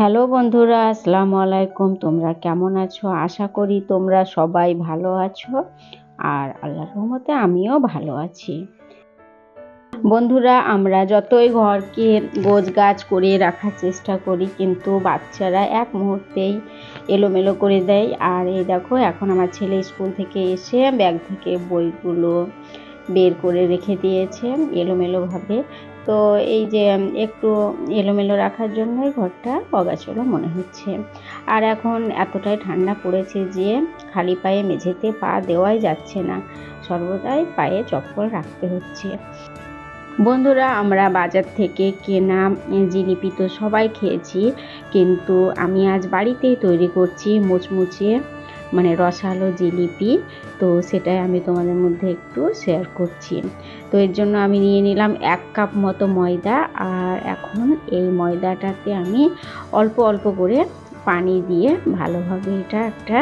Hello বন্ধুরা, আসসালামু আলাইকুম। তোমরা কেমন আছো? আশা করি তোমরা সবাই ভালো আছো। আর আল্লাহর রহমতে আমিও ভালো আছি। বন্ধুরা, আমরা যতই ঘরকে গোছগাছ করে রাখার চেষ্টা করি, কিন্তু বাচ্চারা এক মুহূর্তেই এলোমেলো করে দেয়। আর এই দেখো, এখন আমার ছেলে স্কুল থেকে এসে ব্যাগ থেকে বইগুলো বের করে রেখে দিয়েছে এলোমেলোভাবে। তো এই যে একটু এলোমেলো রাখার জন্যই ঘরটা অগাছালো মনে হচ্ছে। আর এখন এতটাই ঠান্ডা পড়েছে যে খালি পায়ে মেঝেতে পা দেওয়াই যাচ্ছে না, সর্বদাই পায়ে চপ্পল রাখতে হচ্ছে। বন্ধুরা, আমরা বাজার থেকে কেনা জিলিপি তো সবাই খেয়েছি, কিন্তু আমি আজ বাড়িতেই তৈরি করছি মুচমুচে মানে রসালো জিলিপি। তো সেটাই আমি তোমাদের মধ্যে একটু শেয়ার করছি। তো এর জন্য আমি নিয়ে নিলাম 1 কাপ মতো ময়দা। আর এখন এই ময়দাটাতে আমি অল্প অল্প করে পানি দিয়ে ভালোভাবে এটা একটা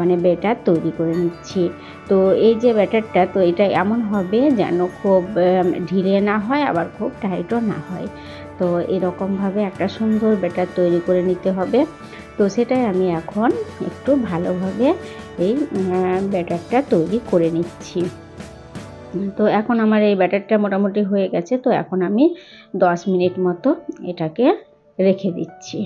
মানে ব্যাটার তৈরি করে নিচ্ছি। তো এই যে ব্যাটারটা, তো এটা এমন হবে যেন খুব ঢিলে না হয়, আবার খুব টাইটও না হয়। তো এরকমভাবে একটা সুন্দর ব্যাটার তৈরি করে নিতে হবে। তো সেটাই আমি এখন একটু ভালোভাবে এই ব্যাটারটা তৈরি করে নিচ্ছি। তো এখন আমার এই ব্যাটারটা মোটামুটি হয়ে গেছে। তো এখন আমি 10 মিনিট মতো এটাকে রেখে দিচ্ছি।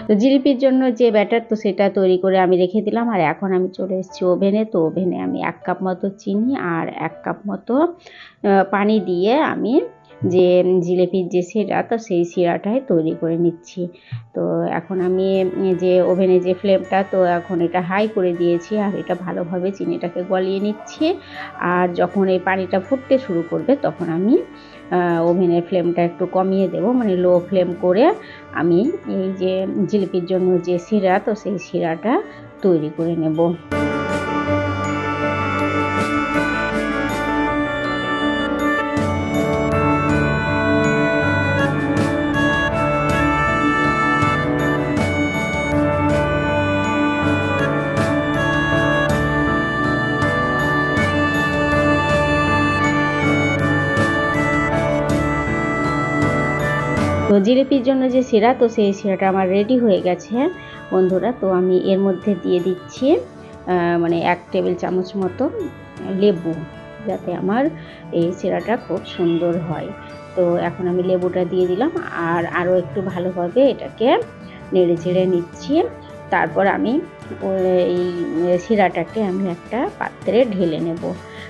তো জিলিপির জন্য যে ব্যাটার, তো সেটা তৈরি করে আমি রেখে দিলাম। আর এখন আমি চলে এসেছি ওভেনে। তো ওভেনে আমি 1 কাপ মতো চিনি আর 1 কাপ মতো পানি দিয়ে আমি যে জিলিপির যে শিরা, তো সেই শিরাটাই তৈরি করে নিচ্ছি। তো এখন আমি যে ওভেনে যে ফ্লেমটা, তো এখন এটা হাই করে দিয়েছি। আর এটা ভালোভাবে চিনিটাকে গলিয়ে নিচ্ছি। আর যখন এই পানিটা ফুটতে শুরু করবে, তখন আমি ওভেনের ফ্লেমটা একটু কমিয়ে দেব, মানে লো ফ্লেম করে আমি এই যে জিলিপির জন্য যে শিরা, তো সেই শিরাটা তৈরি করে নেব। তো জিলিপির জন্য যে শিরা, তো সেই শিরাটা আমার রেডি হয়ে গেছে বন্ধুরা। তো আমি এর মধ্যে দিয়ে দিচ্ছি মানে 1 টেবিল চামচ মতো লেবু, যাতে আমার এই শিরাটা খুব সুন্দর হয়। তো এখন আমি লেবুটা দিয়ে দিলাম। আর আরও একটু ভালোভাবে এটাকে নেড়ে চেড়ে নিচ্ছি। তারপর আমি এই শিরাটাকে আমি একটা পাত্রে ঢেলে নেব,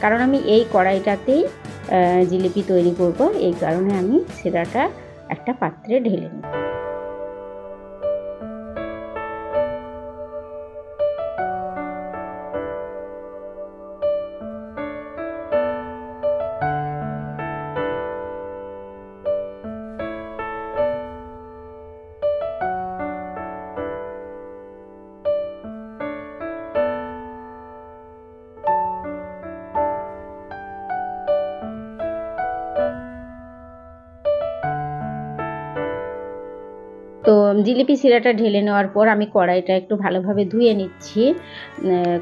কারণ আমি এই কড়াইটাতেই জিলিপি তৈরি করব। এই কারণে আমি শিরাটা একটা পাত্রে ঢেলে নিই। তো জিলিপি শিরাটা ঢেলে নেওয়ার পর আমি কড়াইটা একটু ভালোভাবে ধুয়ে নিচ্ছি,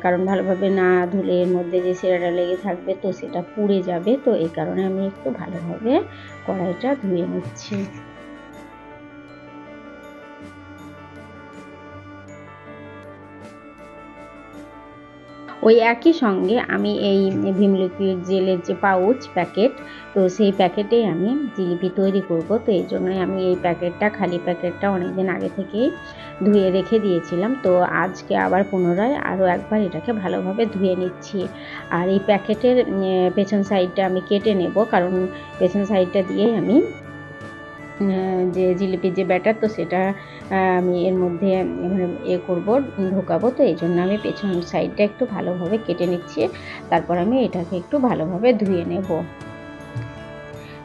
কারণ ভালোভাবে না ধুলে এর মধ্যে যে শিরাটা লেগে থাকবে, তো সেটা পুড়ে যাবে। তো এই কারণে আমি একটু ভালোভাবে কড়াইটা ধুয়ে নিচ্ছি। ওই একই সঙ্গে আমি এই ভিম লিকুইড জেলের যে পাউচ প্যাকেট, তো সেই প্যাকেটেই আমি জিলিপি তৈরি করব। তো এই জন্যই আমি এই প্যাকেটটা, খালি প্যাকেটটা অনেকদিন আগে থেকেই ধুয়ে রেখে দিয়েছিলাম। তো আজকে আবার পুনরায় আরও একবার এটাকে ভালোভাবে ধুয়ে নিচ্ছি। আর এই প্যাকেটের পেছন সাইডটা আমি কেটে নেব, কারণ পেছন সাইডটা দিয়েই আমি যে জিলিপির যে ব্যাটার, তো সেটা আমি এর মধ্যে করব, ঢোকাবো। তো এই জন্য আমি পেছন সাইডটা একটু ভালোভাবে কেটে নিচ্ছি। তারপর আমি এটাকে একটু ভালোভাবে ধুয়ে নেব।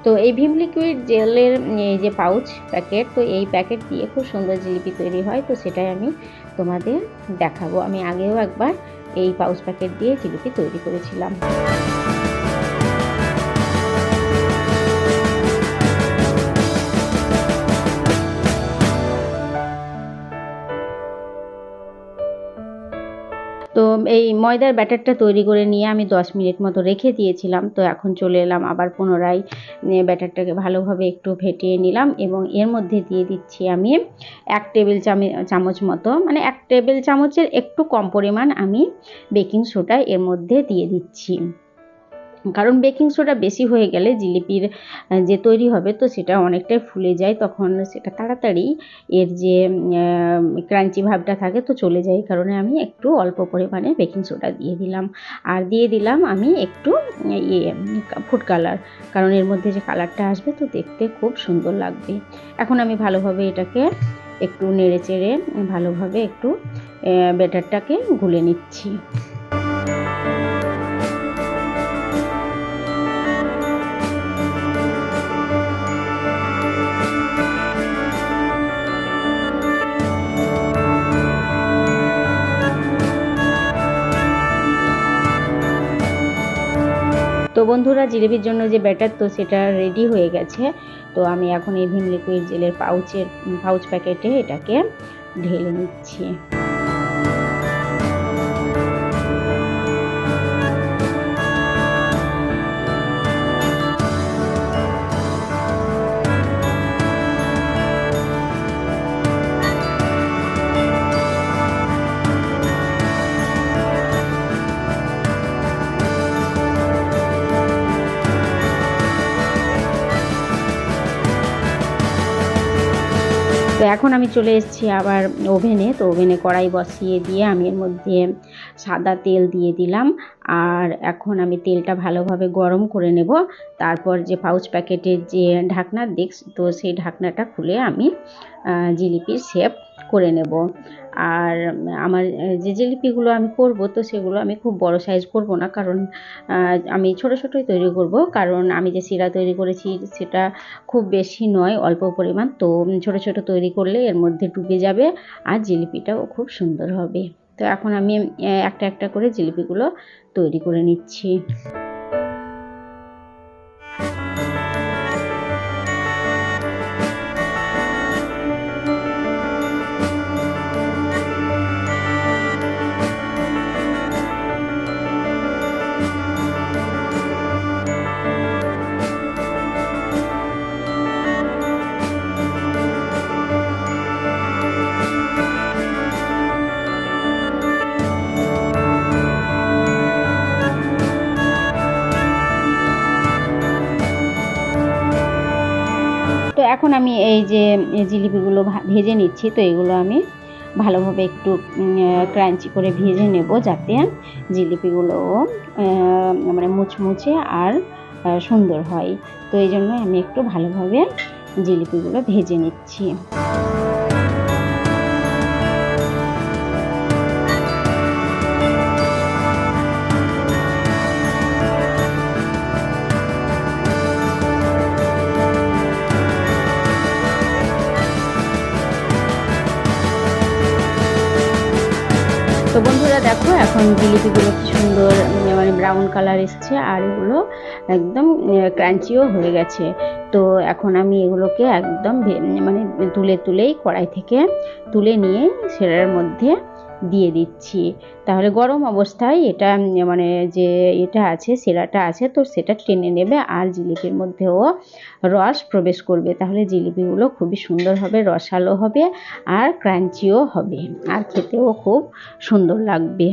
তো এই ভিম লিকুইড জেলের এই যে পাউচ প্যাকেট, তো এই প্যাকেট দিয়ে খুব সুন্দর জিলিপি তৈরি হয়। তো সেটাই আমি তোমাদের দেখাবো। আমি আগেও একবার এই পাউচ প্যাকেট দিয়ে জিলিপি তৈরি করেছিলাম। তো এই ময়দার ব্যাটারটা তৈরি করে নিয়ে আমি 10 মিনিট মতো রেখে দিয়েছিলাম। তো এখন চলে এলাম আবার পুনরায় ব্যাটারটাকে ভালোভাবে একটু ফেটিয়ে নিলাম এবং এর মধ্যে দিয়ে দিচ্ছি আমি 1 টেবিল চামচ মতো, মানে 1 টেবিল চামচের একটু কম পরিমাণ আমি বেকিং সোডা এর মধ্যে দিয়ে দিচ্ছি। কারণ বেকিং সোডা বেশি হয়ে গেলে জিলিপির যে তৈরি হবে তো সেটা অনেকটাই ফুলে যায়, তখন সেটা তাড়াতাড়ি এর যে ক্রাঞ্চি ভাবটা থাকে তো চলে যায়। এই কারণে আমি একটু অল্প পরিমাণে বেকিং সোডা দিয়ে দিলাম। আর দিয়ে দিলাম আমি একটু ফুড কালার, কারণ এর মধ্যে যে কালারটা আসবে তো দেখতে খুব সুন্দর লাগবে। এখন আমি ভালোভাবে এটাকে একটু নেড়ে চেড়ে ভালোভাবে একটু ব্যাটারটাকে গুলে নিচ্ছি। তো বন্ধুরা, জিলেপির জন্য যে ব্যাটার তো সেটা রেডি হয়ে গেছে। তো আমি এখন এই ভিম লিকুইড জেলের পাউচ প্যাকেটে এটাকে ঢেলে নিচ্ছি। তো এখন আমি চলে এসেছি আবার ওভেনে। তো ওভেনে কড়াই বসিয়ে দিয়ে আমি এর মধ্যে সাদা তেল দিয়ে দিলাম। আর এখন আমি তেলটা ভালোভাবে গরম করে নেব। তারপর যে পাউচ প্যাকেটের যে ঢাকনার দিক তো সেই ঢাকনাটা খুলে আমি জিলিপির শেপ করে নেব। আর আমার যে জিলিপিগুলো আমি করব তো সেগুলো আমি খুব বড় সাইজ করব না, কারণ আমি ছোট ছোটই তৈরি করব। কারণ আমি যে শিরা তৈরি করেছি সেটা খুব বেশি নয়, অল্প পরিমাণ। তো ছোট ছোট তৈরি করলে এর মধ্যে ডুবে যাবে আর জিলিপিটাও খুব সুন্দর হবে। তো এখন আমি একটা একটা করে জিলিপিগুলো তৈরি করে নিচ্ছি। তো এখন আমি এই যে জিলিপিগুলো ভেজে নিচ্ছি। তো এগুলো আমি ভালোভাবে একটু ক্রাঞ্চি করে ভেজে নেব, যাতে জিলিপিগুলোও মানে মুচমুচে আর সুন্দর হয়। তো এই জন্য আমি একটু ভালোভাবে জিলিপিগুলো ভেজে নিচ্ছি। তো বন্ধুরা দেখো, এখন জিলিপিগুলো কি সুন্দর মানে ব্রাউন কালার এসছে আর এগুলো একদম ক্রাঞ্চিও হয়ে গেছে। তো এখন আমি এগুলোকে একদম মানে তুলেই কড়াই থেকে তুলে নিয়ে সেটার মধ্যে দিয়ে দিচ্ছি। তাহলে গরম অবস্থায় এটা মানে যে এটা আছে শিরাটা আছে তো সেটা টেনে নেবে আর জিলিপির মধ্যেও রস প্রবেশ করবে। তাহলে জিলিপিগুলো খুবই সুন্দর হবে, রসালো হবে আর ক্রাঞ্চিও হবে আর খেতেও খুব সুন্দর লাগবে।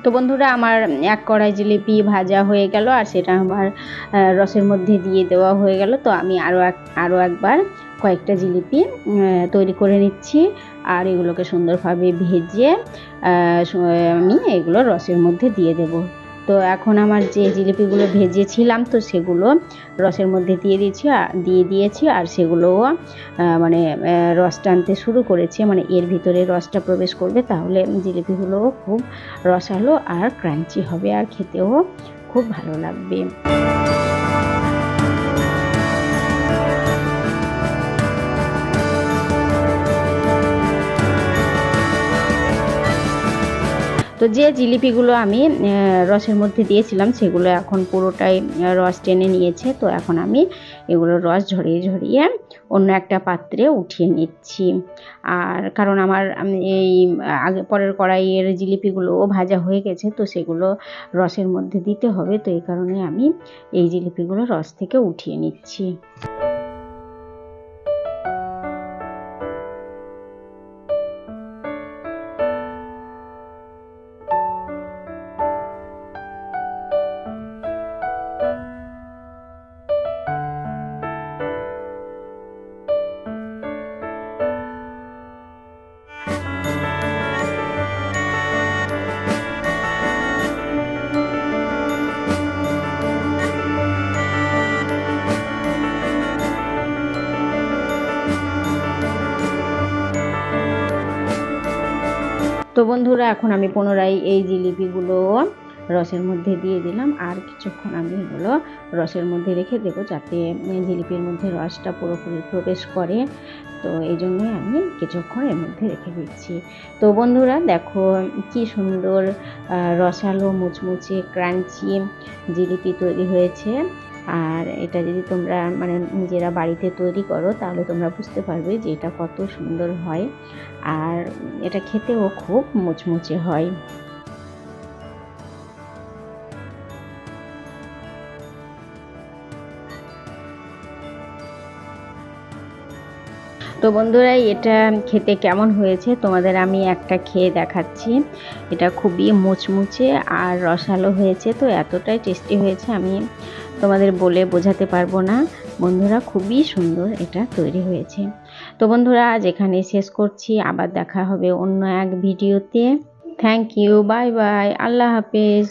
তো বন্ধুরা, আমার এক কড়াই জিলিপি ভাজা হয়ে গেল আর সেটা আমার রসের মধ্যে দিয়ে দেওয়া হয়ে গেল। তো আমি আরও একবার কয়েকটা জিলিপি তৈরি করে নিচ্ছি আর এগুলোকে সুন্দরভাবে ভেজে আমি এগুলো রসের মধ্যে দিয়ে দেব। তো এখন আমার যে জিলিপিগুলো ভেজেছিলাম তো সেগুলো রসের মধ্যে দিয়ে দিয়েছি আর সেগুলোও মানে রস টানতে শুরু করেছে, মানে এর ভিতরে রসটা প্রবেশ করবে, তাহলে জিলিপিগুলোও খুব রসালো আর ক্রাঞ্চি হবে আর খেতেও খুব ভালো লাগবে। তো যে জিলিপিগুলো আমি রসের মধ্যে দিয়েছিলাম সেগুলো এখন পুরোটাই রস টেনে নিয়েছে। তো এখন আমি এগুলো রস ঝরিয়ে ঝরিয়ে অন্য একটা পাত্রে উঠিয়ে নিচ্ছি। আর কারণ আমার এই আগে পরের কড়াইয়ের জিলিপিগুলোও ভাজা হয়ে গেছে, তো সেগুলো রসের মধ্যে দিতে হবে, তো এই কারণে আমি এই জিলিপিগুলো রস থেকে উঠিয়ে নিচ্ছি। তো বন্ধুরা এখন আমি পুনরায় এই জিলিপিগুলো রসের মধ্যে দিয়ে দিলাম, আর কিছুক্ষণ আমি এগুলো রসের মধ্যে রেখে দেবো যাতে জিলিপির মধ্যে রসটা পুরোপুরি প্রবেশ করে। তো এই জন্যই আমি কিছুক্ষণ এর মধ্যে রেখে দিচ্ছি। তো বন্ধুরা দেখো কি সুন্দর রসালো মুচমুচে ক্রাঞ্চি জিলিপি তৈরি হয়েছে। আর এটা যদি তোমরা মানে নিজেরা বাড়িতে তৈরি করো তাহলে তোমরা বুঝতে পারবে যে এটা কত সুন্দর হয়, আর এটা খেতেও খুব মুচমুচে হয়। তো বন্ধুরা এটা খেতে কেমন হয়েছে তোমাদের আমি একটা খেয়ে দেখাচ্ছি। এটা খুবই মুচমুচে আর রসালো হয়েছে, তো এতটাই টেস্টি হয়েছে আমি তোমাদের বলে বোঝাতে পারবো না। বন্ধুরা খুবই সুন্দর এটা তৈরি হয়েছে। তো বন্ধুরা আজ এখানে শেষ করছি, আবার দেখা হবে অন্য এক ভিডিওতে। থ্যাংক ইউ, বাই বাই, আল্লাহ হাফেজ।